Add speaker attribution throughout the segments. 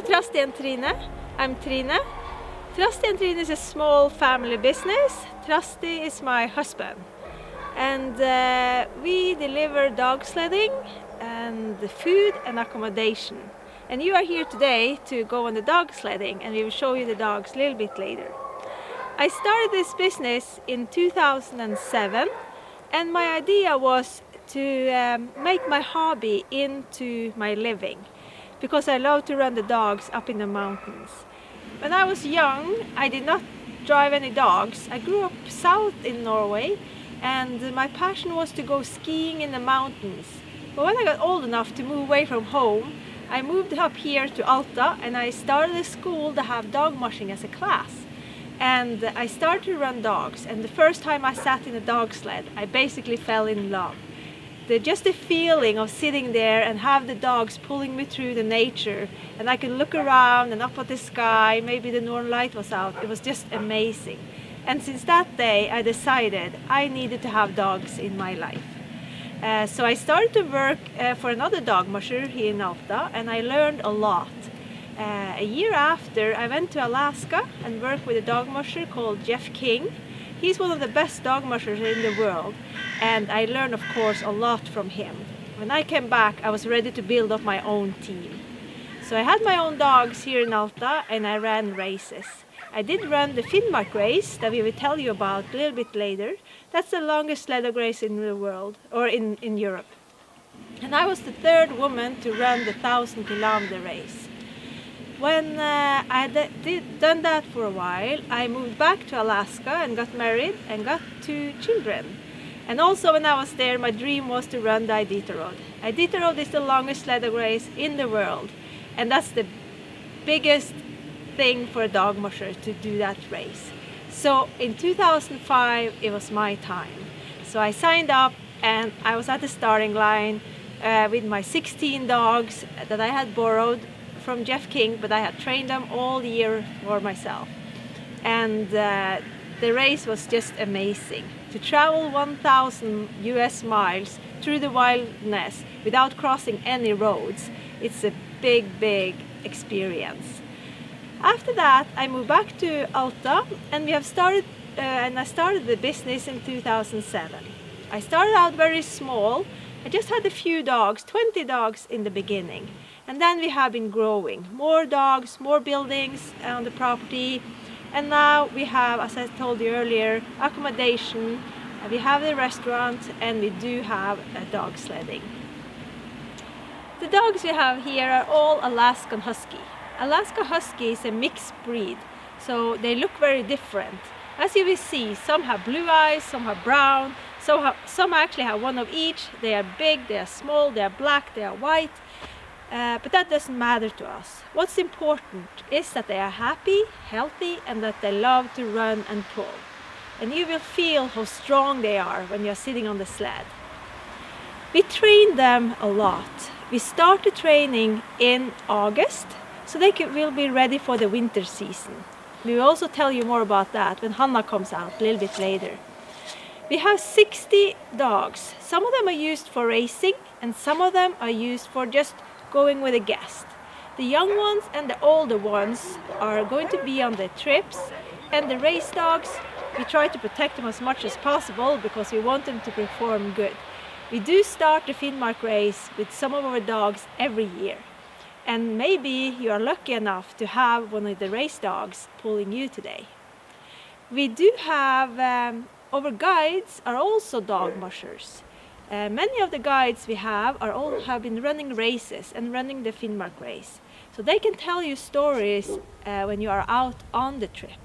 Speaker 1: Trine and Trine. I'm Trine. Trine and Trine is a small family business. Trine is my husband. And we deliver dog sledding and the food and accommodation. And you are here today to go on the dog sledding, and we will show you the dogs a little bit later. I started this business in 2007, and my idea was to make my hobby into my living, because I love to run the dogs up in the mountains. When I was young, I did not drive any dogs. I grew up south in Norway, and my passion was to go skiing in the mountains. But when I got old enough to move away from home, I moved up here to Alta, and I started a school to have dog mushing as a class. And I started to run dogs, and the first time I sat in a dog sled, I basically fell in love. Just the feeling of sitting there and have the dogs pulling me through the nature, and I could look around and up at the sky, maybe the northern light was out, it was just amazing. And since that day I decided I needed to have dogs in my life. So I started to work for another dog musher here in Alta, and I learned a lot. A year after, I went to Alaska and worked with a dog musher called Jeff King. He's one of the best dog mushers in the world, and I learned, of course, a lot from him. When I came back, I was ready to build up my own team. So I had my own dogs here in Alta, and I ran races. I did run the Finnmark race that we will tell you about a little bit later. That's the longest sled dog race in the world, or in Europe. And I was the third woman to run the 1,000-kilometer race. When I had done that for a while, I moved back to Alaska and got married and got 2 children. And also when I was there, my dream was to run the Iditarod. Iditarod is the longest sled dog race in the world, and that's the biggest thing for a dog musher to do that race. So in 2005 it was my time. So I signed up, and I was at the starting line with my 16 dogs that I had borrowed from Jeff King, but I had trained them all year for myself. And the race was just amazing. To travel 1,000 US miles through the wilderness without crossing any roads, it's a big experience. After that, I moved back to Alta, and I started the business in 2007. I started out very small. I just had a few dogs, 20 dogs in the beginning. And then we have been growing. More dogs, more buildings on the property. And now we have, as I told you earlier, accommodation. We have the restaurant, and we do have dog sledding. The dogs we have here are all Alaskan Husky. Alaska Husky is a mixed breed, so they look very different. As you will see, some have blue eyes, some have brown, some actually have one of each. They are big, they are small, they are black, they are white. But that doesn't matter to us. What's important is that they are happy, healthy, and that they love to run and pull. And you will feel how strong they are when you're sitting on the sled. We train them a lot. We started training in August, so they will be ready for the winter season. We will also tell you more about that when Hanna comes out a little bit later. We have 60 dogs. Some of them are used for racing, and some of them are used for just going with a guest. The young ones and the older ones are going to be on the trips, and the race dogs, we try to protect them as much as possible because we want them to perform good. We do start the Finnmark race with some of our dogs every year. And maybe you are lucky enough to have one of the race dogs pulling you today. We do have, our guides are also dog mushers. Many of the guides we have have been running races and running the Finnmark race. So they can tell you stories when you are out on the trip.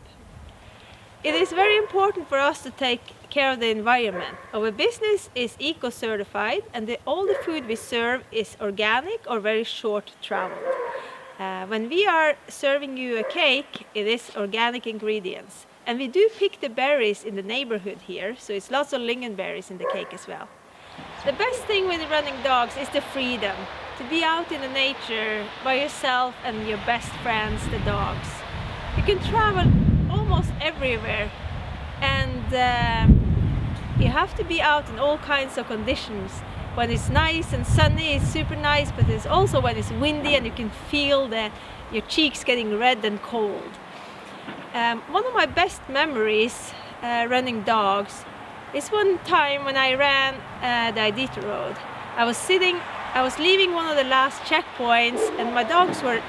Speaker 1: It is very important for us to take care of the environment. Our business is eco-certified, and all the food we serve is organic or very short traveled. When we are serving you a cake, it is organic ingredients. And we do pick the berries in the neighborhood here, so it's lots of lingonberries in the cake as well. The best thing with running dogs is the freedom. To be out in the nature by yourself and your best friends, the dogs. You can travel almost everywhere, and you have to be out in all kinds of conditions. When it's nice and sunny, it's super nice, but it's also when it's windy and you can feel your cheeks getting red and cold. One of my best memories running dogs is one time when I ran the Alta road. I was leaving one of the last checkpoints and my dogs were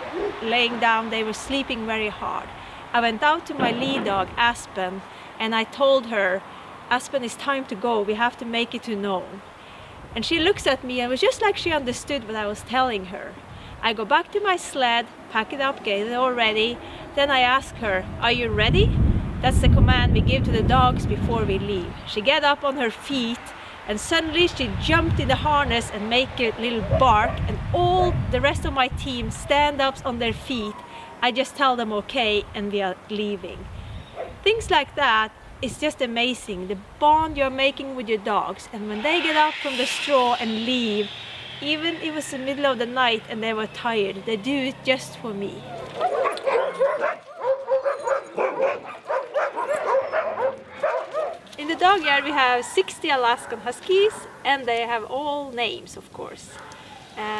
Speaker 1: laying down, they were sleeping very hard. I went out to my lead dog, Aspen, and I told her, Aspen, it's time to go, we have to make it to Nome. And she looks at me and it was just like she understood what I was telling her. I go back to my sled, pack it up, get it all ready. Then I ask her, are you ready? That's the command we give to the dogs before we leave. She get up on her feet and suddenly she jumped in the harness and make a little bark, and all the rest of my team stand up on their feet. I just tell them okay and we are leaving. Things like that is just amazing, the bond you're making with your dogs, and when they get up from the straw and leave, even if it was the middle of the night and they were tired, they do it just for me. In the dog yard we have 60 Alaskan huskies, and they have all names, of course.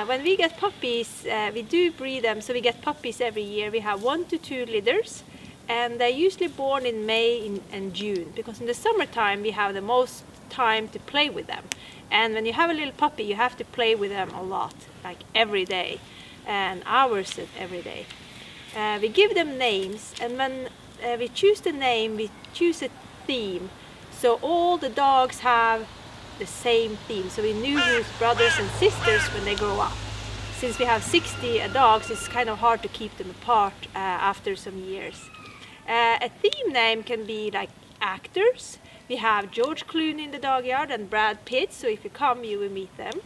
Speaker 1: When we get puppies, we do breed them, so we get puppies every year. We have 1 to 2 litters, and they're usually born in May and June, because in the summertime we have the most time to play with them. And when you have a little puppy, you have to play with them a lot, like every day, and hours every day. We give them names, and when we choose the name, we choose a theme. So all the dogs have the same theme, so we knew who's brothers and sisters when they grow up. Since we have 60 dogs, it's kind of hard to keep them apart after some years. A theme name can be like actors. We have George Clooney in the dog yard and Brad Pitt, so if you come you will meet them.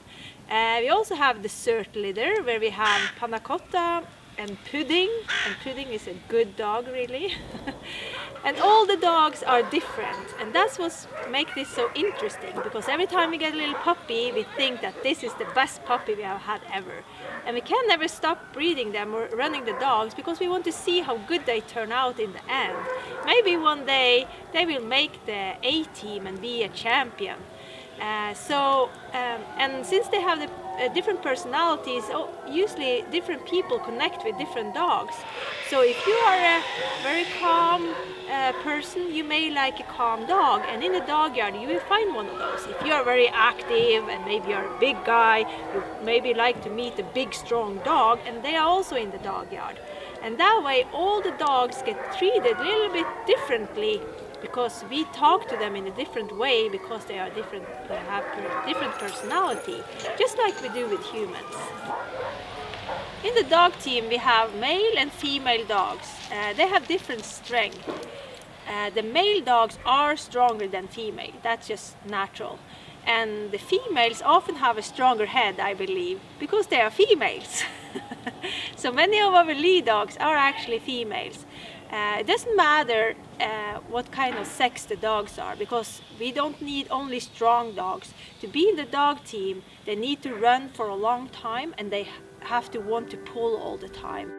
Speaker 1: We also have dessert litter where we have Panna Cotta and Pudding is a good dog really. And all the dogs are different, and that's what makes this so interesting, because every time we get a little puppy we think that this is the best puppy we have had ever, and we can never stop breeding them or running the dogs because we want to see how good they turn out in the end. Maybe one day they will make the A team and be a champion. And since they have the different personalities, usually different people connect with different dogs. So if you are a very calm person, you may like a calm dog, and in the dog yard you will find one of those. If you are very active and maybe you're a big guy, you maybe like to meet a big strong dog, and they are also in the dog yard. And that way all the dogs get treated a little bit differently, because we talk to them in a different way, because they are different, they have different personality, just like we do with humans. In the dog team we have male and female dogs. They have different strength. The male dogs are stronger than female, that's just natural. And the females often have a stronger head, I believe, because they are females. So many of our lead dogs are actually females. It doesn't matter what kind of sex the dogs are, because we don't need only strong dogs. To be in the dog team, they need to run for a long time and they have to want to pull all the time.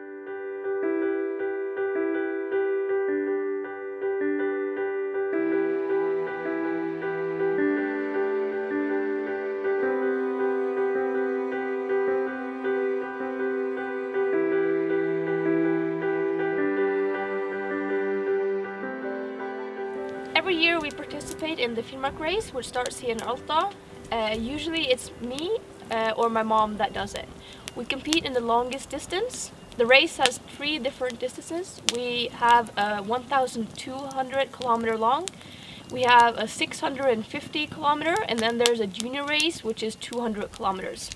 Speaker 2: Every year we participate in the Finnmark race, which starts here in Alta. Usually it's me or my mom that does it. We compete in the longest distance. The race has 3 different distances. We have a 1,200 kilometer long, we have a 650 kilometer, and then there's a junior race which is 200 kilometers.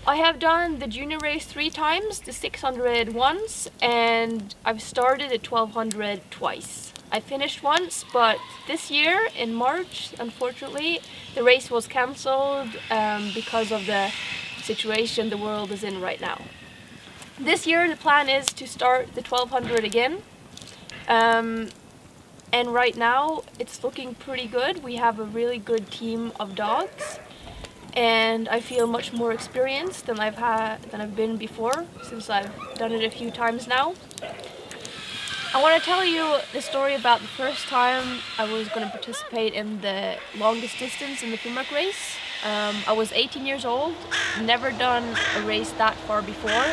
Speaker 2: I have done the junior race 3 times, the 600 once, and I've started the 1200 twice. I finished once, but this year in March, unfortunately, the race was cancelled because of the situation the world is in right now. This year the plan is to start the 1200 again, and right now it's looking pretty good. We have a really good team of dogs, and I feel much more experienced than I've been before, since I've done it a few times now. I want to tell you the story about the first time I was going to participate in the longest distance in the Finnmark race. I was 18 years old, never done a race that far before,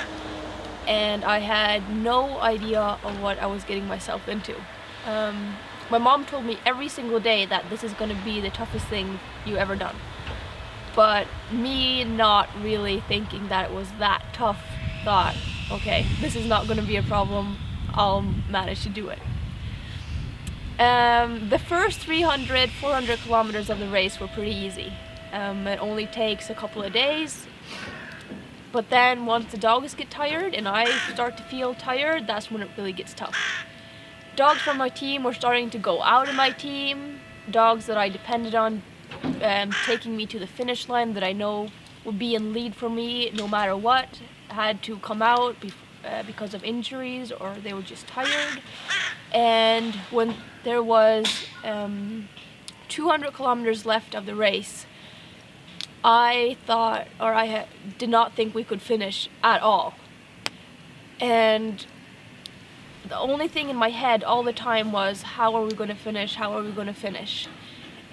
Speaker 2: and I had no idea of what I was getting myself into. My mom told me every single day that this is going to be the toughest thing you ever done. But me not really thinking that it was that tough, thought, okay, this is not going to be a problem, I'll manage to do it. The first 300, 400 kilometers of the race were pretty easy. It only takes a couple of days. But then once the dogs get tired and I start to feel tired, that's when it really gets tough. Dogs from my team were starting to go out of my team. Dogs that I depended on taking me to the finish line, that I know would be in lead for me no matter what, had to come out because of injuries or they were just tired. And when there was 200 kilometers left of the race, I thought, or did not think we could finish at all. And the only thing in my head all the time was, how are we going to finish? How are we going to finish?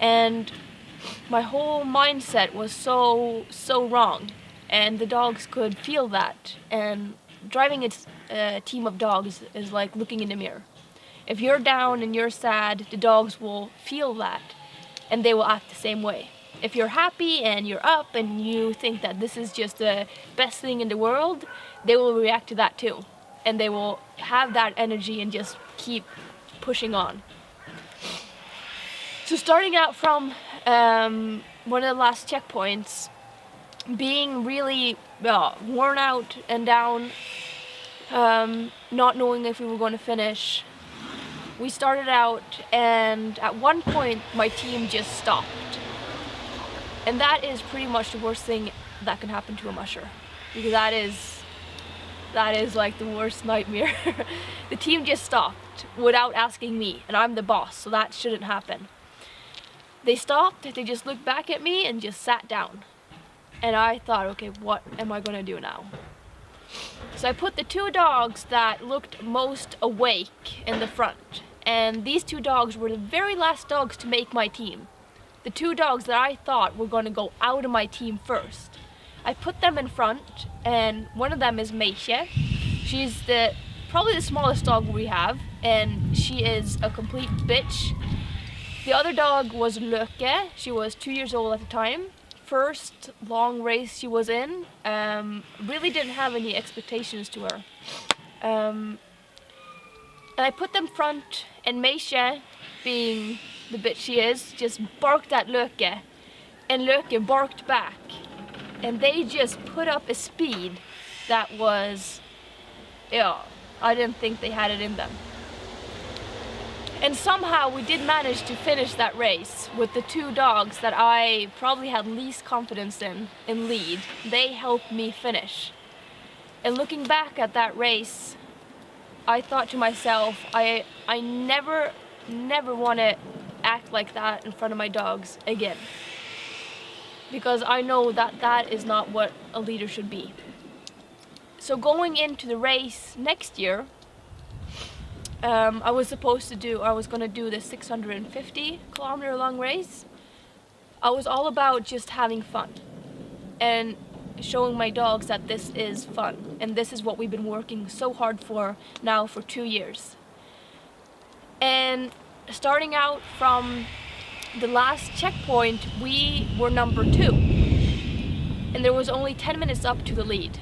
Speaker 2: And my whole mindset was so wrong. And the dogs could feel that. And driving a team of dogs is like looking in the mirror. If you're down and you're sad, the dogs will feel that. And they will act the same way. If you're happy and you're up and you think that this is just the best thing in the world, they will react to that too. And they will have that energy and just keep pushing on. So starting out from one of the last checkpoints, being really worn out and down, not knowing if we were going to finish, we started out and at one point my team just stopped. And that is pretty much the worst thing that can happen to a musher, because that is like the worst nightmare. The team just stopped without asking me, and I'm the boss, so that shouldn't happen. They stopped, they just looked back at me and just sat down. And I thought, okay, what am I gonna do now? So I put the two dogs that looked most awake in the front, and these two dogs were the very last dogs to make my team. The two dogs that I thought were going to go out of my team first. I put them in front, and one of them is Musher. She's probably the smallest dog we have, and she is a complete bitch. The other dog was Lyrek. She was 2 years old at the time. First long race she was in. Really didn't have any expectations to her. And I put them front, and Musher, being the bitch she is, just barked at Lyrek, and Lyrek barked back, and they just put up a speed that was, I didn't think they had it in them. And somehow we did manage to finish that race with the two dogs that I probably had least confidence in lead. They helped me finish. And looking back at that race, I thought to myself, I never want to act like that in front of my dogs again, because I know that is not what a leader should be. So going into the race next year, I was going to do the 650 kilometer long race. I was all about just having fun and showing my dogs that this is fun, and this is what we've been working so hard for now for 2 years. And starting out from the last checkpoint, we were number 2, and there was only 10 minutes up to the lead.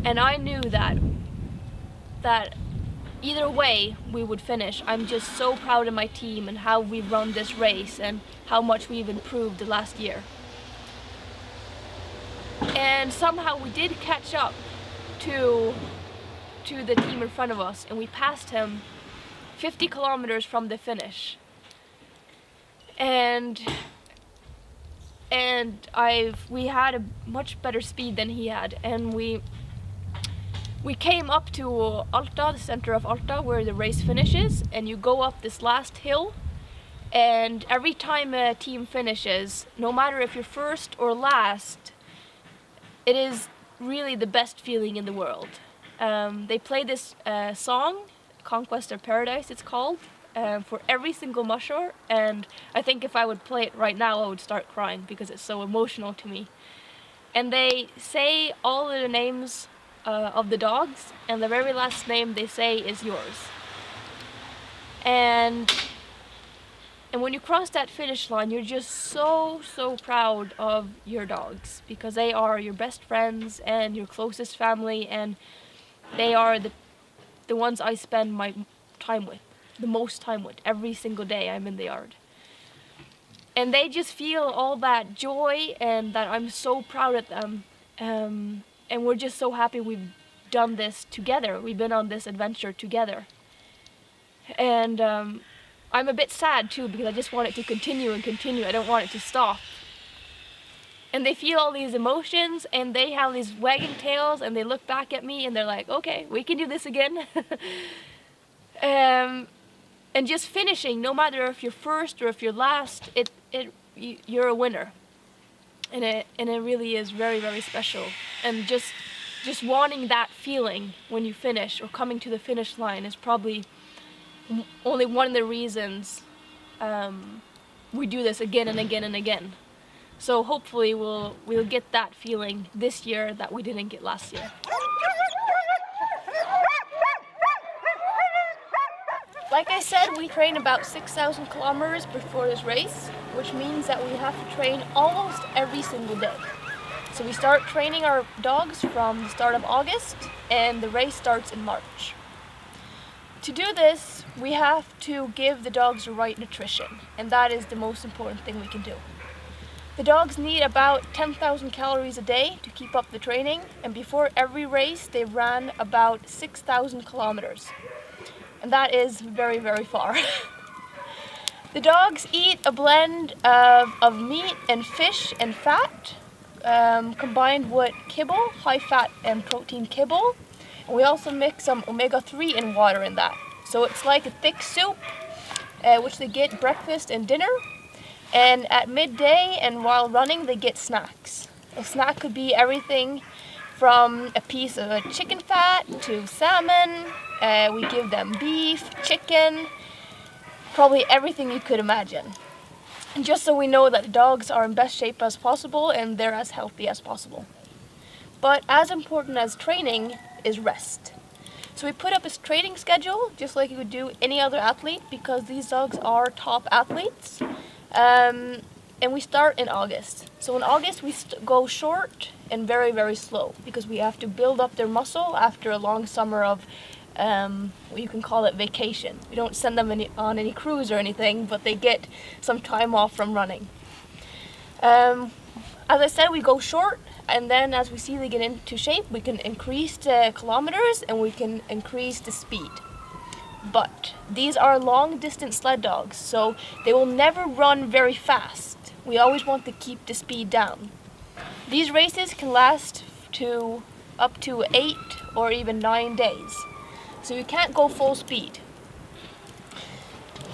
Speaker 2: And I knew that either way we would finish. I'm just so proud of my team and how we've run this race and how much we've improved the last year. And somehow we did catch up to the team in front of us, and we passed him 50 kilometers from the finish. And we had a much better speed than he had, and we came up to Alta, the center of Alta, where the race finishes, and you go up this last hill, and every time a team finishes, no matter if you're first or last, it is really the best feeling in the world. They play this song Conquest of Paradise, it's called, for every single musher, and I think if I would play it right now I would start crying because it's so emotional to me. And they say all of the names of the dogs, and the very last name they say is yours. And when you cross that finish line, you're just so proud of your dogs, because they are your best friends and your closest family, and they are the ones I spend my time with, the most time with, every single day I'm in the yard. And they just feel all that joy and that I'm so proud of them. And we're just so happy we've done this together. We've been on this adventure together. And I'm a bit sad too, because I just want it to continue and continue. I don't want it to stop. And they feel all these emotions, and they have these wagging tails, and they look back at me and they're like, okay, we can do this again. And just finishing, no matter if you're first or if you're last, you're a winner. And it really is very special. And just wanting that feeling when you finish or coming to the finish line is probably only one of the reasons we do this again and again and again. So hopefully we'll get that feeling this year that we didn't get last year. Like I said, we train about 6,000 kilometers before this race, which means that we have to train almost every single day. So we start training our dogs from the start of August, and the race starts in March. To do this, we have to give the dogs the right nutrition, and that is the most important thing we can do. The dogs need about 10,000 calories a day to keep up the training, and before every race they ran about 6,000 kilometers. And that is very far. The dogs eat a blend of meat and fish and fat, combined with kibble, high fat and protein kibble. And we also mix some omega-3 in water in that. So it's like a thick soup, which they get breakfast and dinner. And at midday and while running, they get snacks. A snack could be everything from a piece of a chicken fat to salmon. We give them beef, chicken, probably everything you could imagine. And just so we know that the dogs are in best shape as possible and they're as healthy as possible. But as important as training is rest. So we put up a training schedule just like you would do any other athlete, because these dogs are top athletes. And we start in August. So in August we go short and very slow, because we have to build up their muscle after a long summer of you can call it vacation. We don't send them on any cruise or anything, but they get some time off from running. As I said, we go short, and then as we see they get into shape, we can increase the kilometers and we can increase the speed. But these are long distance sled dogs, so they will never run very fast. We always want to keep the speed down. These races can last up to 8 or even 9 days. So you can't go full speed.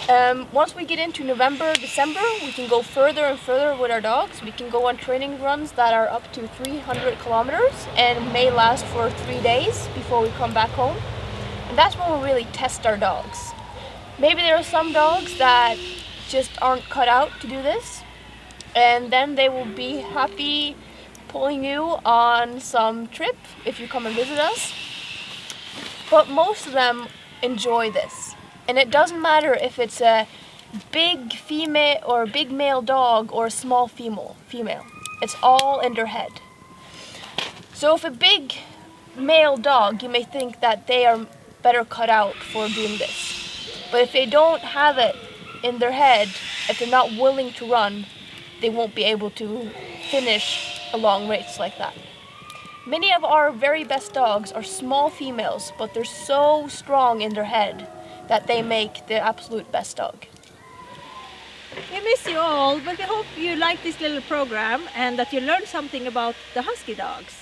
Speaker 2: Once we get into November, December, we can go further and further with our dogs. We can go on training runs that are up to 300 kilometers and may last for 3 days before we come back home. And that's when we really test our dogs. Maybe there are some dogs that just aren't cut out to do this, and then they will be happy pulling you on some trip if you come and visit us. But most of them enjoy this. And it doesn't matter if it's a big female or a big male dog or a small female. It's all in their head. So if a big male dog, you may think that they are better cut out for doing this. But if they don't have it in their head, if they're not willing to run, they won't be able to finish a long race like that. Many of our very best dogs are small females, but they're so strong in their head that they make the absolute best dog.
Speaker 1: We miss you all, but we hope you like this little program and that you learned something about the husky dogs.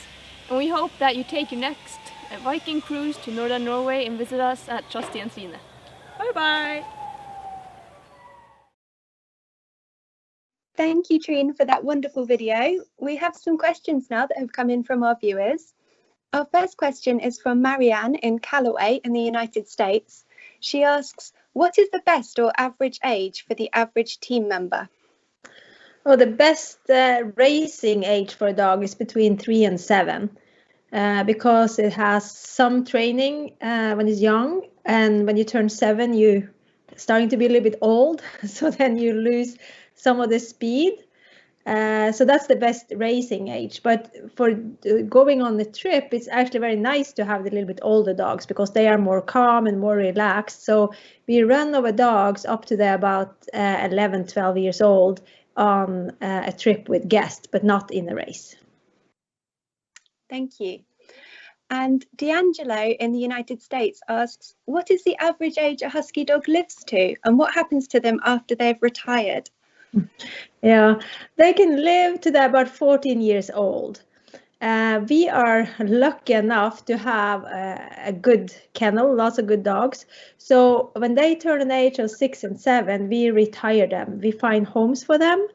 Speaker 2: And we hope that you take your next Viking cruise to northern Norway and visit us at Trine and Trine.
Speaker 1: Bye bye!
Speaker 3: Thank you, Trine, for that wonderful video. We have some questions now that have come in from our viewers. Our first question is from Marianne in Callaway in the United States. She asks, what is the best or average age for the average team member?
Speaker 1: Oh, the best racing age for a dog is between 3 and 7. Because it has some training when it's young, and when you turn 7, you starting to be a little bit old, so then you lose some of the speed. So that's the best racing age. But for going on the trip, it's actually very nice to have the little bit older dogs because they are more calm and more relaxed. So we run over dogs up to they're about 11, 12 years old on a trip with guests, but not in a race.
Speaker 3: Thank you. And D'Angelo in the United States asks, what is the average age a husky dog lives to, and what happens to them after they've retired?
Speaker 1: Yeah, they can live to they're about 14 years old. We are lucky enough to have a good kennel, lots of good dogs. So when they turn an age of 6 and 7, we retire them. We find homes for them.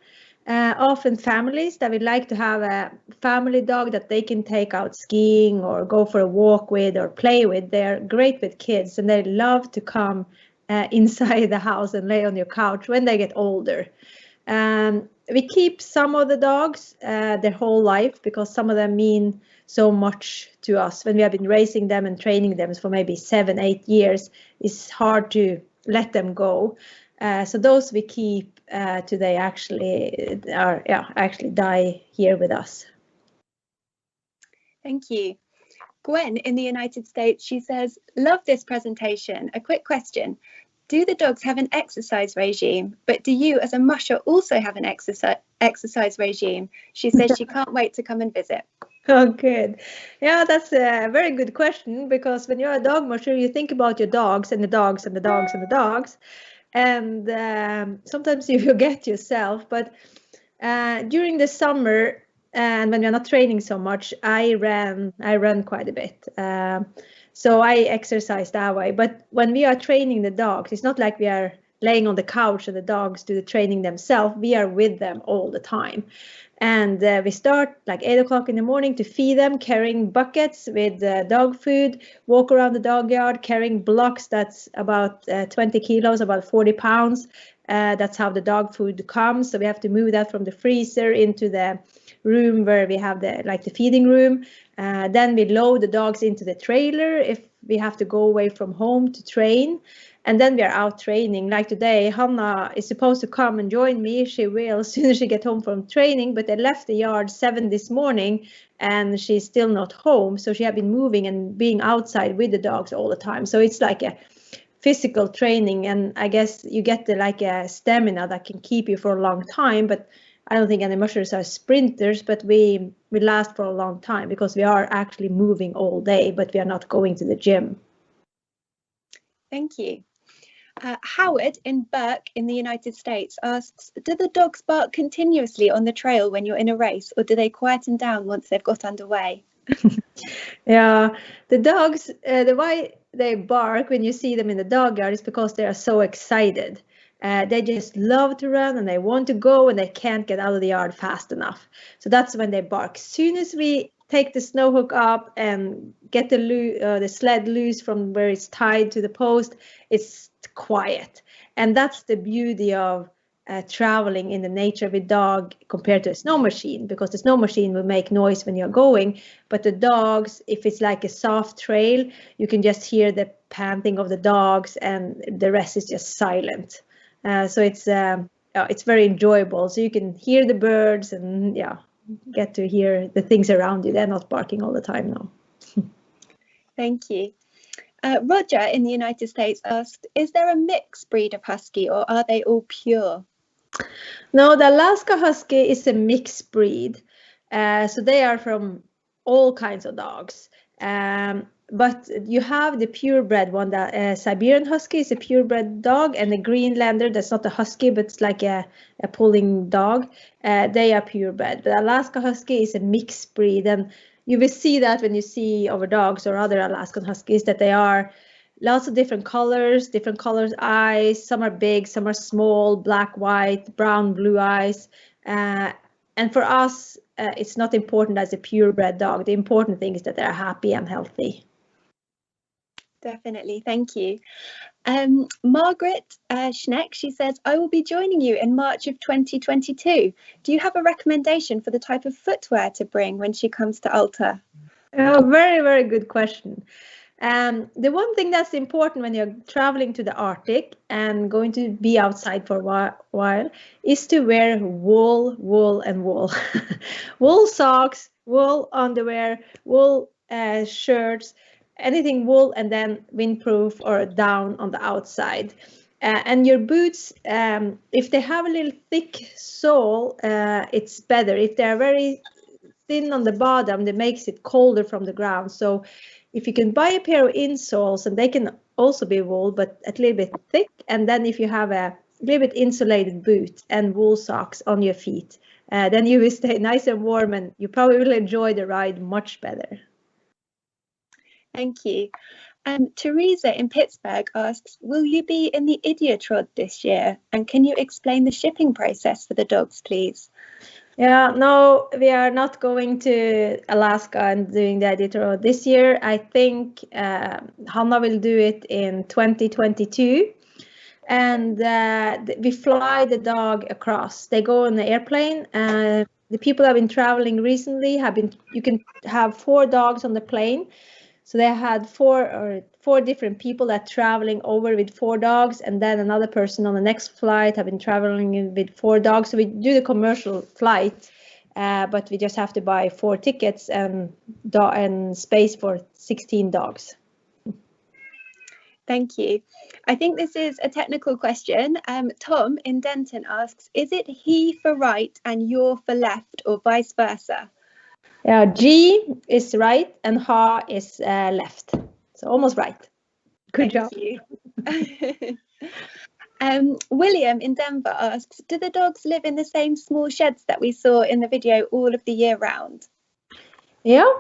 Speaker 1: Often families that would like to have a family dog that they can take out skiing or go for a walk with or play with. They're great with kids and they love to come inside the house and lay on your couch when they get older. We keep some of the dogs their whole life because some of them mean so much to us. When we have been raising them and training them for maybe 7, 8 years, it's hard to let them go. So those we keep till they actually actually die here with us.
Speaker 3: Thank you. Gwen in the United States, she says, love this presentation. A quick question. Do the dogs have an exercise regime? But do you as a musher also have an exercise regime? She says she can't wait to come and visit.
Speaker 1: Oh, good. Yeah, that's a very good question because when you're a dog musher, you think about your dogs and the dogs and the dogs and the dogs. And sometimes you forget yourself. But during the summer and when we're not training so much, I run quite a bit. So I exercise that way. But when we are training the dogs, it's not like we are laying on the couch and the dogs do the training themselves. We are with them all the time. And we start like 8 o'clock in the morning to feed them, carrying buckets with dog food, walk around the dog yard, carrying blocks that's about 20 kilos, about 40 pounds. That's how the dog food comes. So we have to move that from the freezer into the room where we have the feeding room. Then we load the dogs into the trailer if we have to go away from home to train. And then we are out training. Like today, Hannah is supposed to come and join me. She will as soon as she gets home from training, but they left the yard 7 this morning and she's still not home. So she has been moving and being outside with the dogs all the time. So it's like a physical training. And I guess you get a stamina that can keep you for a long time. But I don't think any mushers are sprinters, but we last for a long time because we are actually moving all day, but we are not going to the gym.
Speaker 3: Thank you. Howard in Burke in the United States asks, do the dogs bark continuously on the trail when you're in a race, or do they quieten down once they've got underway?
Speaker 1: Yeah, the dogs, the why they bark when you see them in the dog yard is because they are so excited. They just love to run and they want to go and they can't get out of the yard fast enough. So that's when they bark. As soon as we take the snow hook up and get the sled loose from where it's tied to the post, it's quiet. And that's the beauty of traveling in the nature with dog compared to a snow machine, because the snow machine will make noise when you're going, but the dogs, if it's like a soft trail, you can just hear the panting of the dogs and the rest is just silent. So it's very enjoyable. So you can hear the birds and get to hear the things around you. They're not barking all the time now.
Speaker 3: Thank you. Roger in the United States asked, is there a mixed breed of husky or are they all pure?
Speaker 1: No, the Alaska Husky is a mixed breed. So they are from all kinds of dogs. But you have the purebred one, the Siberian Husky is a purebred dog, and the Greenlander, that's not a husky, but it's like a pulling dog. They are purebred. But Alaska Husky is a mixed breed, and you will see that when you see our dogs or other Alaskan Huskies, that they are lots of different colors eyes. Some are big, some are small, black, white, brown, blue eyes. And for us, it's not important as a purebred dog. The important thing is that they're happy and healthy.
Speaker 3: Definitely, thank you. Margaret Schneck, she says, I will be joining you in March of 2022. Do you have a recommendation for the type of footwear to bring when she comes to Alta?
Speaker 1: Very, very good question. The one thing that's important when you're traveling to the Arctic and going to be outside for a while is to wear wool, wool, and wool. Wool socks, wool underwear, wool shirts, anything wool, and then windproof or down on the outside. And your boots, if they have a little thick sole, it's better. If they're very thin on the bottom, that makes it colder from the ground. So if you can buy a pair of insoles, and they can also be wool, but a little bit thick, and then if you have a little bit insulated boot and wool socks on your feet, then you will stay nice and warm, and you probably will enjoy the ride much better.
Speaker 3: Thank you. Teresa in Pittsburgh asks, will you be in the Idiatrod this year? And can you explain the shipping process for the dogs, please?
Speaker 1: Yeah, no, we are not going to Alaska and doing the Iditarod this year. I think Hanna will do it in 2022. And we fly the dog across. They go on the airplane. The people have been traveling recently you can have 4 dogs on the plane. So they had four different people that traveling over with 4 dogs, and then another person on the next flight have been traveling with 4 dogs. So we do the commercial flight, but we just have to buy 4 tickets and space for 16 dogs.
Speaker 3: Thank you. I think this is a technical question. Tom in Denton asks, is it he for right and you're for left, or vice versa?
Speaker 1: Yeah, G is right and Ha is left. So almost right. Good job.
Speaker 3: Thank you. William in Denver asks, do the dogs live in the same small sheds that we saw in the video all of the year round?
Speaker 1: Yeah,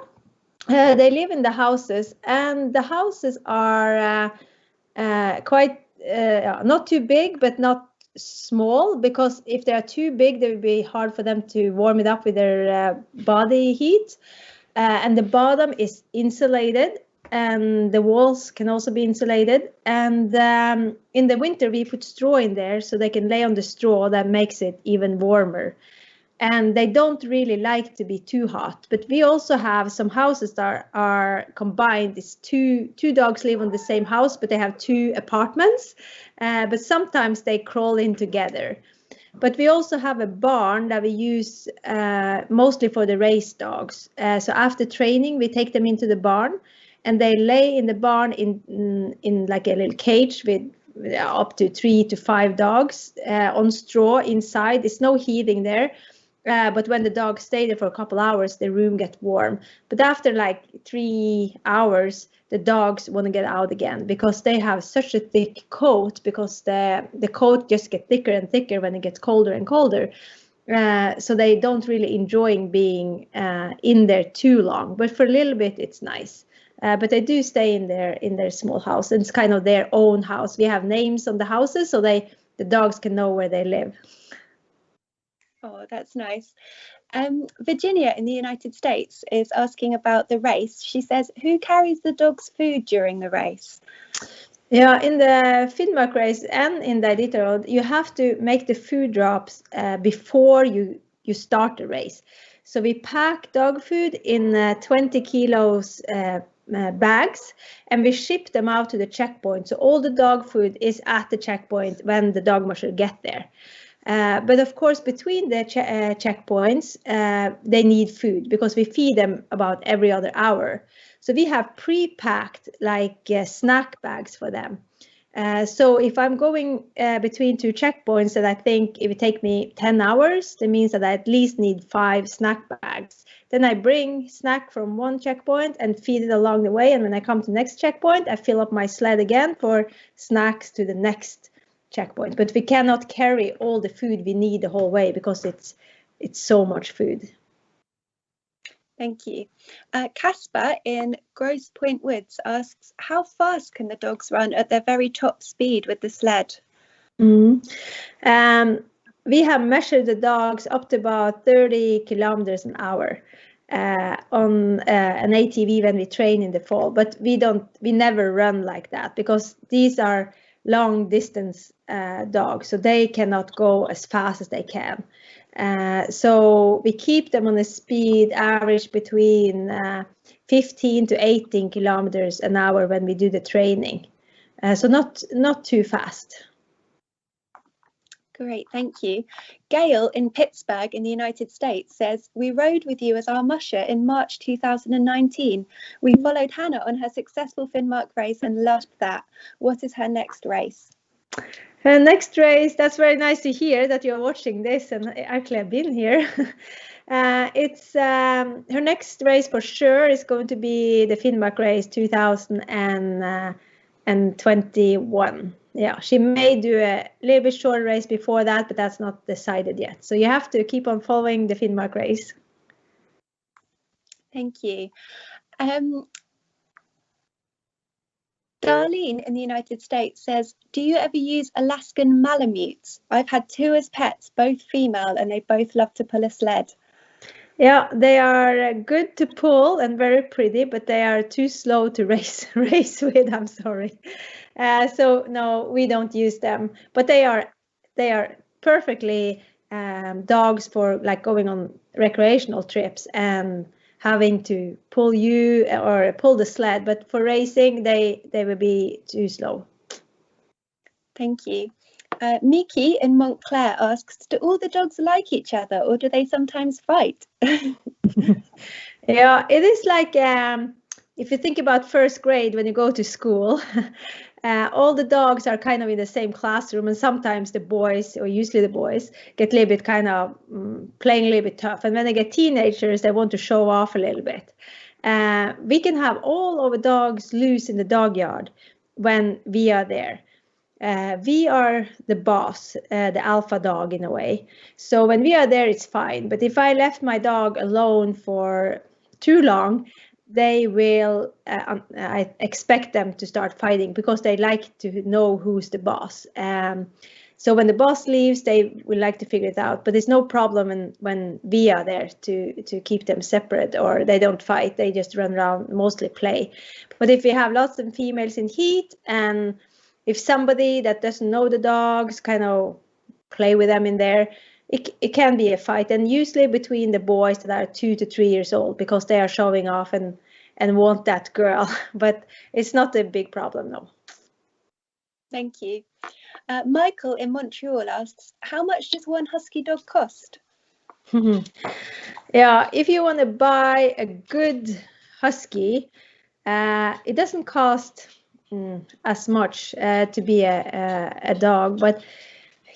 Speaker 1: they live in the houses, and the houses are quite not too big, but not small, because if they are too big, they would be hard for them to warm it up with their body heat. And the bottom is insulated, and the walls can also be insulated. And in the winter, we put straw in there so they can lay on the straw. That makes it even warmer. And they don't really like to be too hot. But we also have some houses that are combined. It's two dogs live on the same house, but they have 2 apartments. But sometimes they crawl in together. But we also have a barn that we use mostly for the race dogs. So after training, we take them into the barn, and they lay in the barn in like a little cage with up to 3 to 5 dogs on straw inside. There's no heating there. But when the dogs stay there for a couple hours, the room gets warm. But after like 3 hours, the dogs want to get out again, because they have such a thick coat, because the coat just gets thicker and thicker when it gets colder and colder. So they don't really enjoy being in there too long. But for a little bit, it's nice. But they do stay in their small house. And it's kind of their own house. We have names on the houses, so the dogs can know where they live.
Speaker 3: Oh, that's nice. Virginia in the United States is asking about the race. She says, who carries the dog's food during the race?
Speaker 1: Yeah, in the Finnmark race and in the Iditarod, you have to make the food drops before you start the race. So we pack dog food in 20 kilos bags, and we ship them out to the checkpoint. So all the dog food is at the checkpoint when the dog musher get there. But of course, between the checkpoints, they need food, because we feed them about every other hour. So we have pre-packed like snack bags for them. So if I'm going between 2 checkpoints that I think it would take me 10 hours, that means that I at least need 5 snack bags. Then I bring snack from one checkpoint and feed it along the way. And when I come to the next checkpoint, I fill up my sled again for snacks to the next checkpoint. But we cannot carry all the food we need the whole way, because it's so much food.
Speaker 3: Thank you. Casper in Grosse Pointe Woods asks, how fast can the dogs run at their very top speed with the sled?
Speaker 1: We have measured the dogs up to about 30 kilometers an hour on an ATV when we train in the fall, but we never run like that, because these are long distance dogs, so they cannot go as fast as they can. So we keep them on a speed average between 15 to 18 kilometers an hour when we do the training. So not too fast.
Speaker 3: Great, thank you. Gail in Pittsburgh in the United States says, we rode with you as our musher in March 2019. We followed Hannah on her successful Finnmark race and loved that. What is her next race?
Speaker 1: Her next race, that's very nice to hear that you're watching this and actually I've been here. It's her next race for sure is going to be the Finnmark race 2021. Yeah, she may do a little bit shorter race before that, but that's not decided yet. So you have to keep on following the Finnmark race.
Speaker 3: Thank you. Darlene in the United States says, do you ever use Alaskan Malamutes? I've had 2 as pets, both female, and they both love to pull a sled.
Speaker 1: Yeah, they are good to pull and very pretty, but they are too slow to race with. I'm sorry. So no, we don't use them. But they are perfectly dogs for like going on recreational trips and having to pull you or pull the sled. But for racing, they will be too slow.
Speaker 3: Thank you. Miki in Montclair asks, do all the dogs like each other or do they sometimes fight?
Speaker 1: Yeah, it is like if you think about first grade when you go to school, all the dogs are kind of in the same classroom, and sometimes the boys, or usually the boys, get a little bit kind of playing a little bit tough. And when they get teenagers, they want to show off a little bit. We can have all our dogs loose in the dog yard when we are there. We are the boss, the alpha dog in a way. So when we are there, it's fine. But if I left my dog alone for too long, they will, I expect them to start fighting because they like to know who's the boss. So when the boss leaves, they will like to figure it out. But there's no problem when we are there to keep them separate, or they don't fight. They just run around, mostly play. But if we have lots of females in heat, and if somebody that doesn't know the dogs kind of play with them in there, it can be a fight, and usually between the boys that are 2 to 3 years old, because they are showing off and want that girl. But it's not a big problem, no.
Speaker 3: Thank you. Michael in Montreal asks, how much does one husky dog cost?
Speaker 1: Yeah, if you want to buy a good husky, it doesn't cost as much to be a dog, but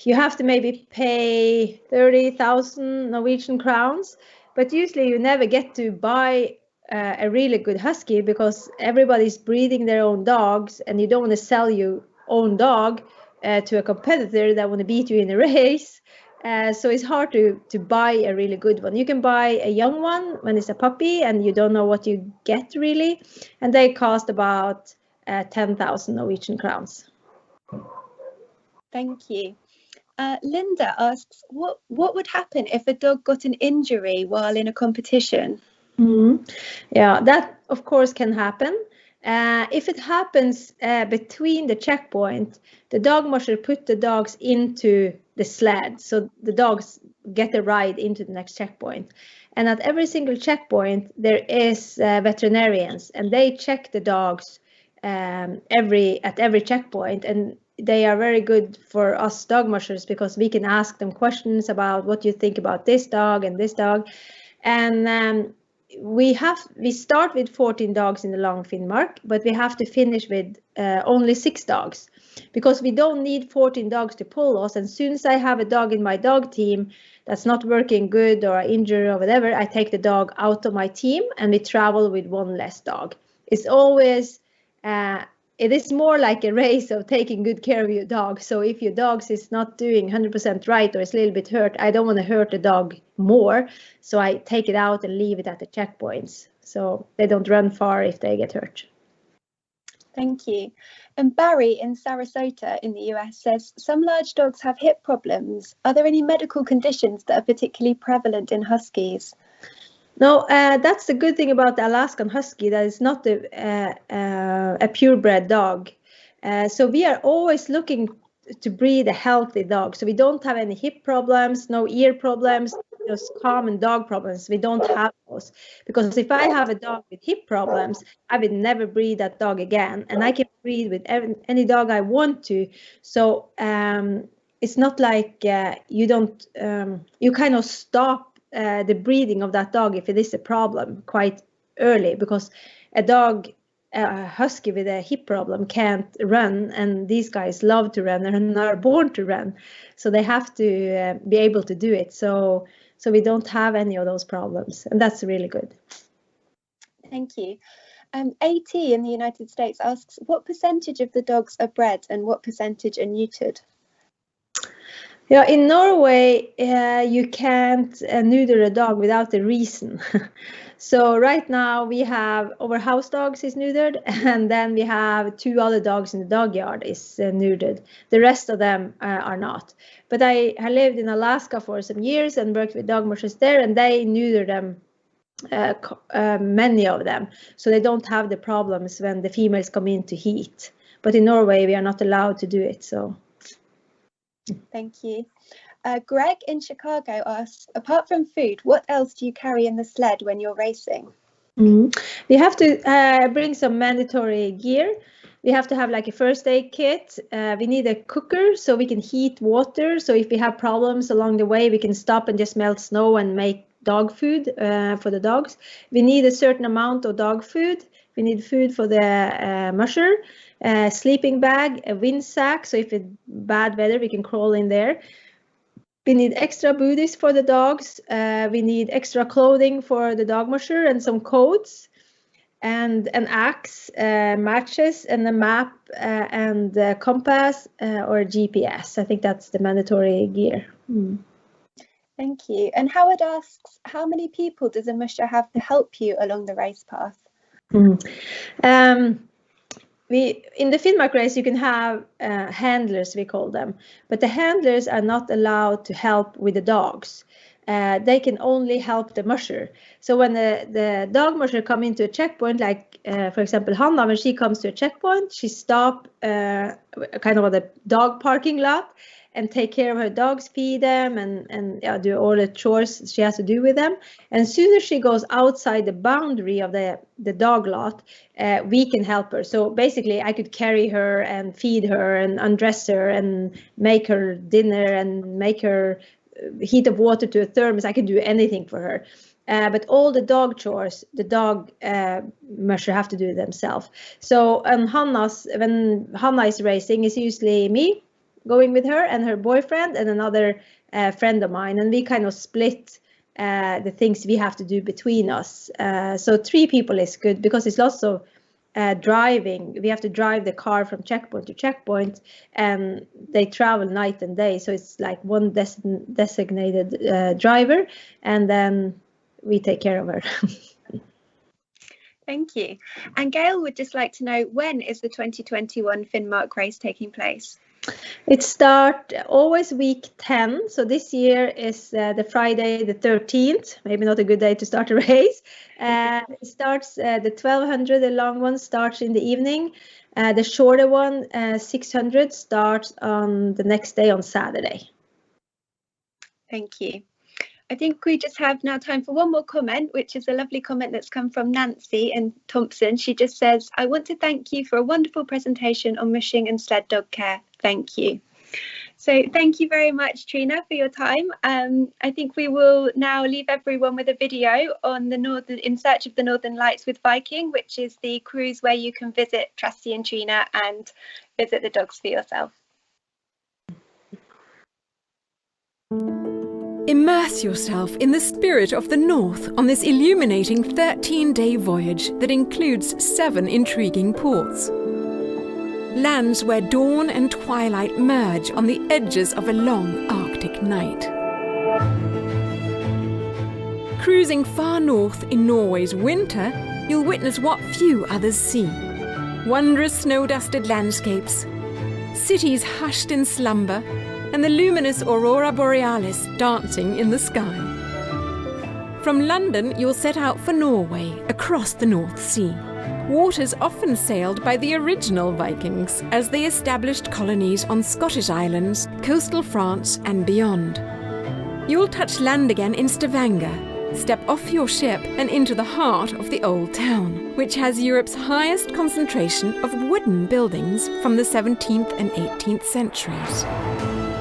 Speaker 1: you have to maybe pay 30,000 Norwegian crowns. But usually you never get to buy a really good husky because everybody's breeding their own dogs, and you don't want to sell your own dog to a competitor that want to beat you in a race. So it's hard to buy a really good one. You can buy a young one when it's a puppy and you don't know what you get really, and they cost about 10,000 Norwegian crowns.
Speaker 3: Thank you. Linda asks, what would happen if a dog got an injury while in a competition?
Speaker 1: Yeah, that of course can happen. If it happens between the checkpoint, the dog musher put the dogs into the sled, so the dogs get a ride into the next checkpoint. And at every single checkpoint, there is veterinarians, and they check the dogs at every checkpoint, and they are very good for us dog mushers because we can ask them questions about what you think about this dog and this dog. And we start with 14 dogs in the long Finnmark, but we have to finish with only 6 dogs because we don't need 14 dogs to pull us. And as soon as I have a dog in my dog team that's not working good or injured or whatever, I take the dog out of my team and we travel with one less dog. It's always it is more like a race of taking good care of your dog. So if your dog is not doing 100% right or is a little bit hurt, I don't want to hurt the dog more. So I take it out and leave it at the checkpoints so they don't run far if they get hurt.
Speaker 3: Thank you. And Barry in Sarasota in the US says, some large dogs have hip problems. Are there any medical conditions that are particularly prevalent in huskies?
Speaker 1: No, that's the good thing about the Alaskan Husky, that it's not a purebred dog. So we are always looking to breed a healthy dog. So we don't have any hip problems, no ear problems, those common dog problems. We don't have those. Because if I have a dog with hip problems, I would never breed that dog again. And I can breed with any dog I want to. So it's not like you don't, you kind of stop the breeding of that dog if it is a problem quite early, because a husky with a hip problem can't run, and these guys love to run and are born to run, so they have to be able to do it. So we don't have any of those problems, and that's really good.
Speaker 3: Thank you. AT in the United States asks, what percentage of the dogs are bred and what percentage are neutered?
Speaker 1: Yeah, in Norway, you can't neuter a dog without a reason. So right now we have our house dogs is neutered, and then we have 2 other dogs in the dog yard is neutered. The rest of them are not. But I lived in Alaska for some years and worked with dog mushers there, and they neuter them, many of them. So they don't have the problems when the females come into heat. But in Norway, we are not allowed to do it. So.
Speaker 3: Thank you. Greg in Chicago asks, apart from food, what else do you carry in the sled when you're racing?
Speaker 1: We have to bring some mandatory gear. We have to have like a first aid kit. We need a cooker so we can heat water. So if we have problems along the way, we can stop and just melt snow and make dog food for the dogs. We need a certain amount of dog food. We need food for the musher, sleeping bag, a wind sack. So if it's bad weather, we can crawl in there. We need extra booties for the dogs. We need extra clothing for the dog musher and some coats, and an axe, matches, and a map, and a compass or GPS. I think that's the mandatory gear.
Speaker 3: Thank you. And Howard asks, how many people does a musher have to help you along the race path?
Speaker 1: In the Finnmark race, you can have handlers, we call them, but the handlers are not allowed to help with the dogs. They can only help the musher. So when the dog musher come into a checkpoint, like for example, Hanna, when she comes to a checkpoint, she stop kind of at the dog parking lot and take care of her dogs, feed them, and do all the chores she has to do with them. And as soon as she goes outside the boundary of the dog lot, we can help her. So basically, I could carry her and feed her and undress her and make her dinner and make her heat of water to a thermos. I can do anything for her. But all the dog chores, the dog musher have to do themselves. So when Hanna is racing, it's usually me going with her and her boyfriend and another friend of mine, and we kind of split the things we have to do between us. So 3 people is good because it's lots of driving. We have to drive the car from checkpoint to checkpoint, and they travel night and day. So it's like one designated driver, and then we take care of her.
Speaker 3: Thank you. And Gail would just like to know, when is the 2021 Finnmark race taking place?
Speaker 1: It starts always week 10. So this year is the Friday the 13th. Maybe not a good day to start a race. It starts the 1200, the long one starts in the evening. The shorter one, 600, starts on the next day on Saturday.
Speaker 3: Thank you. I think we just have now time for one more comment, which is a lovely comment that's come from Nancy in Thompson. She just says, I want to thank you for a wonderful presentation on mushing and sled dog care. Thank you. So thank you very much, Trine, for your time. I think we will now leave everyone with a video on In Search of the Northern Lights with Viking, which is the cruise where you can visit Trusty and Trine and visit the dogs for yourself.
Speaker 4: Immerse yourself in the spirit of the North on this illuminating 13-day voyage that includes 7 intriguing ports. Lands where dawn and twilight merge on the edges of a long Arctic night. Cruising far north in Norway's winter, you'll witness what few others see. Wondrous snow-dusted landscapes, cities hushed in slumber, and the luminous aurora borealis dancing in the sky. From London, you'll set out for Norway across the North Sea. Waters often sailed by the original Vikings as they established colonies on Scottish islands, coastal France and beyond. You'll touch land again in Stavanger, step off your ship and into the heart of the old town, which has Europe's highest concentration of wooden buildings from the 17th and 18th centuries.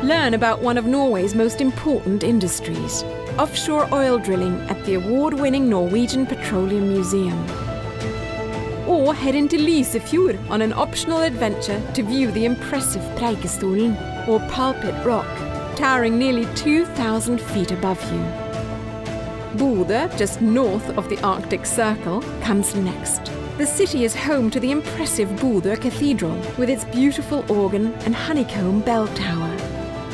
Speaker 4: Learn about one of Norway's most important industries, offshore oil drilling at the award-winning Norwegian Petroleum Museum. Or head into Lysefjord on an optional adventure to view the impressive Preikestolen, or Pulpit Rock, towering nearly 2,000 feet above you. Bodø, just north of the Arctic Circle, comes next. The city is home to the impressive Bodø Cathedral, with its beautiful organ and honeycomb bell tower.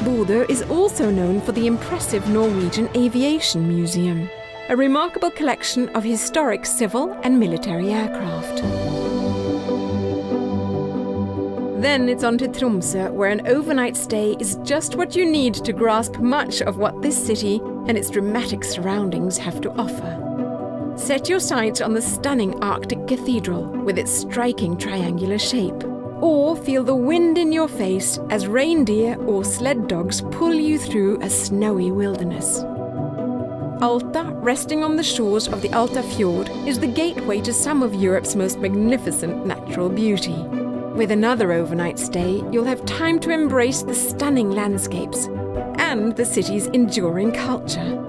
Speaker 4: Bodø is also known for the impressive Norwegian Aviation Museum, a remarkable collection of historic civil and military aircraft. Then it's on to Tromsø, where an overnight stay is just what you need to grasp much of what this city and its dramatic surroundings have to offer. Set your sights on the stunning Arctic Cathedral with its striking triangular shape, or feel the wind in your face as reindeer or sled dogs pull you through a snowy wilderness. Alta, resting on the shores of the Alta fjord, is the gateway to some of Europe's most magnificent natural beauty. With another overnight stay, you'll have time to embrace the stunning landscapes and the city's enduring culture.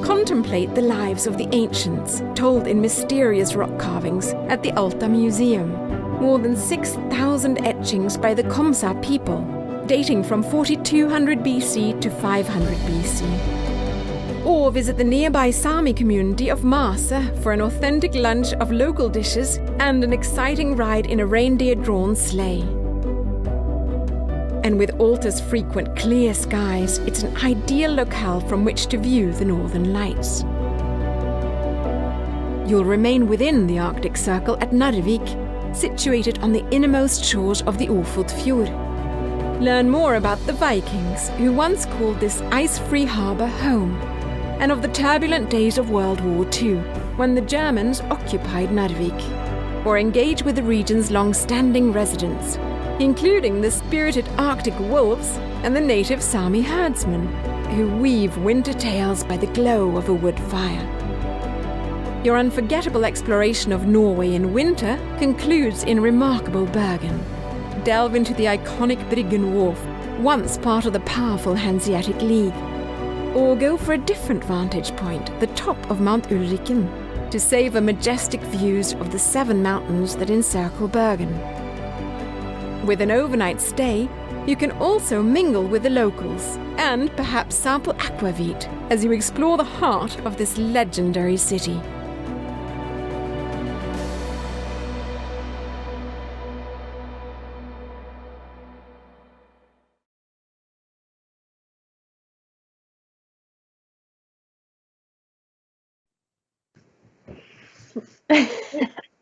Speaker 4: Contemplate the lives of the ancients, told in mysterious rock carvings at the Alta Museum. More than 6,000 etchings by the Komsa people, dating from 4200 BC to 500 BC. Or visit the nearby Sami community of Mase for an authentic lunch of local dishes and an exciting ride in a reindeer-drawn sleigh. And with Alta's frequent clear skies, it's an ideal locale from which to view the northern lights. You'll remain within the Arctic Circle at Narvik, situated on the innermost shores of the Ofotfjord. Learn more about the Vikings, who once called this ice-free harbour home, and of the turbulent days of World War II, when the Germans occupied Narvik. Or engage with the region's long-standing residents, including the spirited Arctic wolves and the native Sami herdsmen, who weave winter tales by the glow of a wood fire. Your unforgettable exploration of Norway in winter concludes in remarkable Bergen. Delve into the iconic Bryggen Wharf, once part of the powerful Hanseatic League. Or go for a different vantage point, the top of Mount Ulriken, to savor majestic views of the 7 mountains that encircle Bergen. With an overnight stay, you can also mingle with the locals and perhaps sample aquavit as you explore the heart of this legendary city.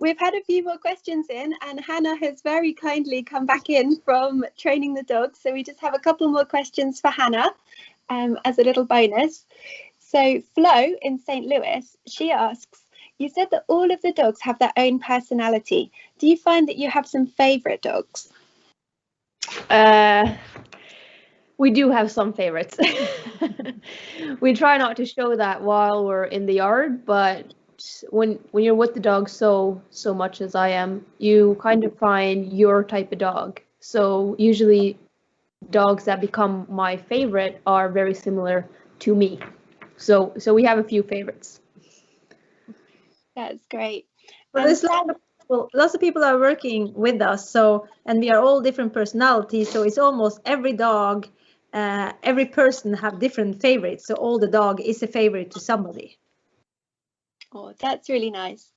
Speaker 3: We've had a few more questions in, and Hannah has very kindly come back in from training the dogs. So we just have a couple more questions for Hannah as a little bonus. So Flo in St. Louis, she asks, you said that all of the dogs have their own personality. Do you find that you have some favourite dogs?
Speaker 2: We do have some favorites. We try not to show that while we're in the yard, but when you're with the dog so much as I am, you kind of find your type of dog. So usually dogs that become my favorite are very similar to me. So we have a few favorites.
Speaker 3: That's great.
Speaker 5: Well, there's lots of people are working with us, and we are all different personalities, so it's almost every dog, every person have different favorites, so all the dog is a favorite to somebody.
Speaker 3: Oh, that's really nice.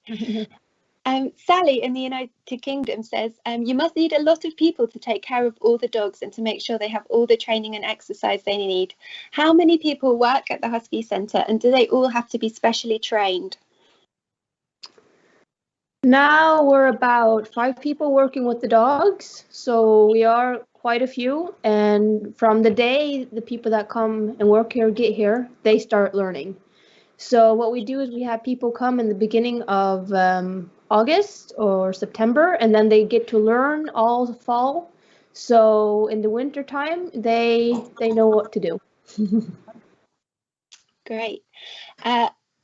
Speaker 3: Sally in the United Kingdom says, you must need a lot of people to take care of all the dogs and to make sure they have all the training and exercise they need. How many people work at the Husky Centre, and do they all have to be specially trained?
Speaker 2: Now we're about 5 people working with the dogs, so we are quite a few. And from the day the people that come and work here get here, they start learning.
Speaker 6: So what we do is we have people come in the beginning of August or September, and then they get to learn all fall. So in the winter time, they know what to do.
Speaker 3: Great.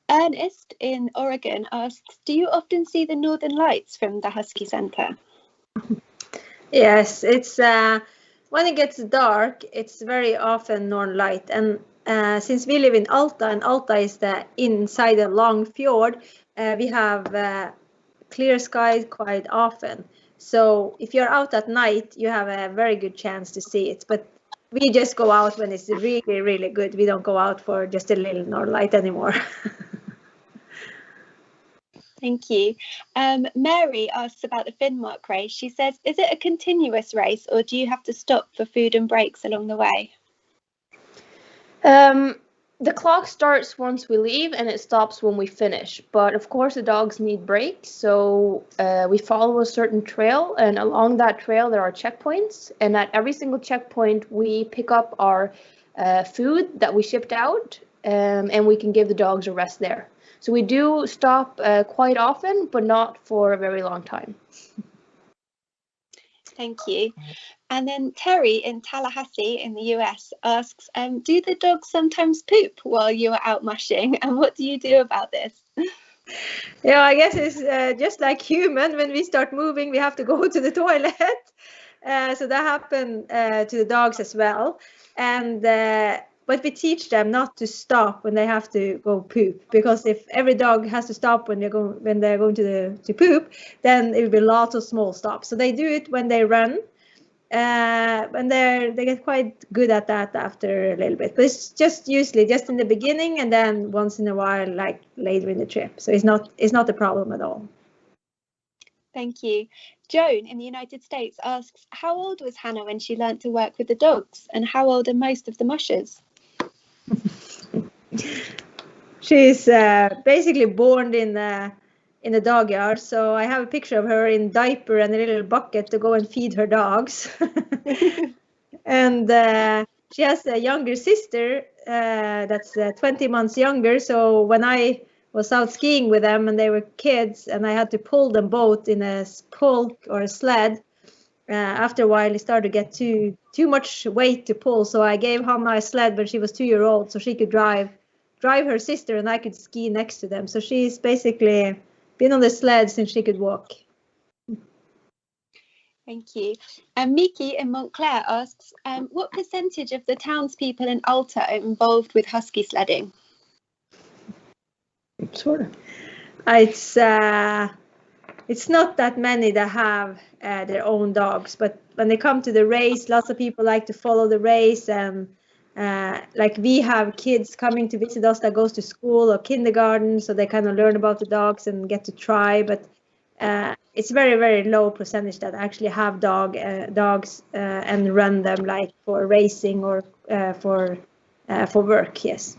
Speaker 3: Ernest in Oregon asks, do you often see the Northern Lights from the Husky Center?
Speaker 5: Yes, it's when it gets dark, it's very often Northern Light. And since we live in Alta, and Alta is the inside a long fjord, we have clear skies quite often. So if you're out at night, you have a very good chance to see it. But we just go out when it's really, really good. We don't go out for just a little Northern Light anymore.
Speaker 3: Thank you. Mary asks about the Finnmark race. She says, is it a continuous race or do you have to stop for food and breaks along the way?
Speaker 6: The clock starts once we leave and it stops when we finish. But of course, the dogs need breaks. So we follow a certain trail, and along that trail, there are checkpoints. And at every single checkpoint, we pick up our food that we shipped out, and we can give the dogs a rest there. So we do stop quite often, but not for a very long time.
Speaker 3: Thank you. And then Terry in Tallahassee in the US asks, do the dogs sometimes poop while you are out mushing? And what do you do about this?
Speaker 5: Yeah, I guess it's just like human. When we start moving, we have to go to the toilet. So that happened to the dogs as well. And but we teach them not to stop when they have to go poop, because if every dog has to stop when they're going to poop, then it will be lots of small stops. So they do it when they run. And they get quite good at that after a little bit, but it's just usually just in the beginning and then once in a while, like later in the trip. So it's not a problem at all.
Speaker 3: Thank you. Joan in the United States asks, how old was Hannah when she learned to work with the dogs, and how old are most of the mushers?
Speaker 5: She's basically born in the dog yard. So I have a picture of her in diaper and a little bucket to go and feed her dogs. And she has a younger sister that's 20 months younger. So when I was out skiing with them and they were kids and I had to pull them both in a pulk or a sled, after a while it started to get too much weight to pull. So I gave Hannah a sled when she was 2 years old so she could drive her sister and I could ski next to them. So she's basically been on the sled since she could walk.
Speaker 3: Thank you. And Miki in Montclair asks, what percentage of the townspeople in Alta are involved with husky sledding?
Speaker 5: Sort of. It's not that many that have their own dogs, but when they come to the race, lots of people like to follow the race, and like we have kids coming to visit us that goes to school or kindergarten, so they kind of learn about the dogs and get to try. But it's very, very low percentage that actually have dogs and run them like for racing or for work. Yes.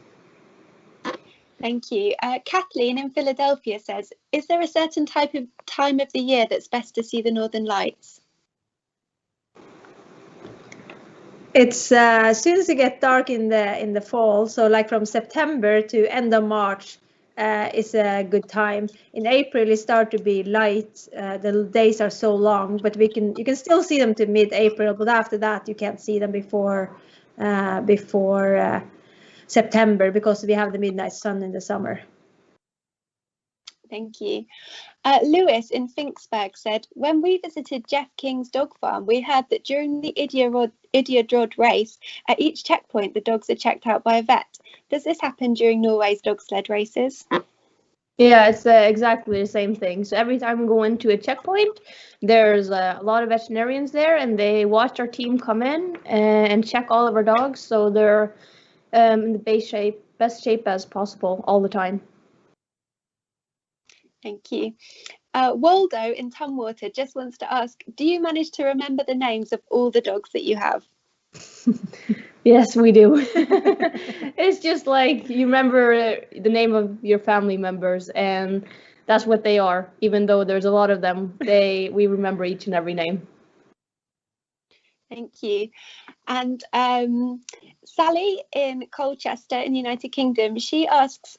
Speaker 3: Thank you. Kathleen in Philadelphia says, is there a certain time of the year that's best to see the Northern Lights?
Speaker 5: It's as soon as it gets dark in the fall, so like from September to end of March is a good time. In April it starts to be light. The days are so long, but you can still see them to mid-April, but after that you can't see them before September, because we have the midnight sun in the summer.
Speaker 3: Thank you. Lewis in Finksburg said, when we visited Jeff King's dog farm, we heard that during the Iditarod race, at each checkpoint, the dogs are checked out by a vet. Does this happen during Norway's dog sled races?
Speaker 6: Yeah, it's exactly the same thing. So every time we go into a checkpoint, there's a lot of veterinarians there, and they watch our team come in and check all of our dogs. So they're in the best shape as possible all the time.
Speaker 3: Thank you. Waldo in Tumwater just wants to ask, do you manage to remember the names of all the dogs that you have?
Speaker 6: Yes, we do. It's just like you remember the name of your family members, and that's what they are. Even though there's a lot of them, we remember each and every name.
Speaker 3: Thank you. And Sally in Colchester in the United Kingdom, she asks,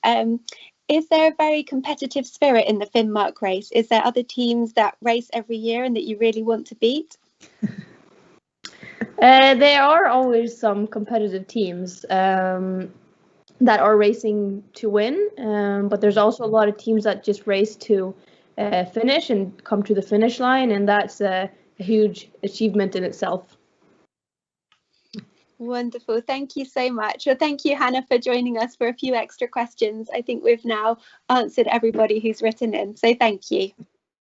Speaker 3: is there a very competitive spirit in the Finnmark race? Is there other teams that race every year and that you really want to beat?
Speaker 6: There are always some competitive teams that are racing to win, but there's also a lot of teams that just race to finish and come to the finish line, and that's a huge achievement in itself.
Speaker 3: Wonderful. Thank you so much. Well, thank you, Hannah, for joining us for a few extra questions. I think we've now answered everybody who's written in, so thank you.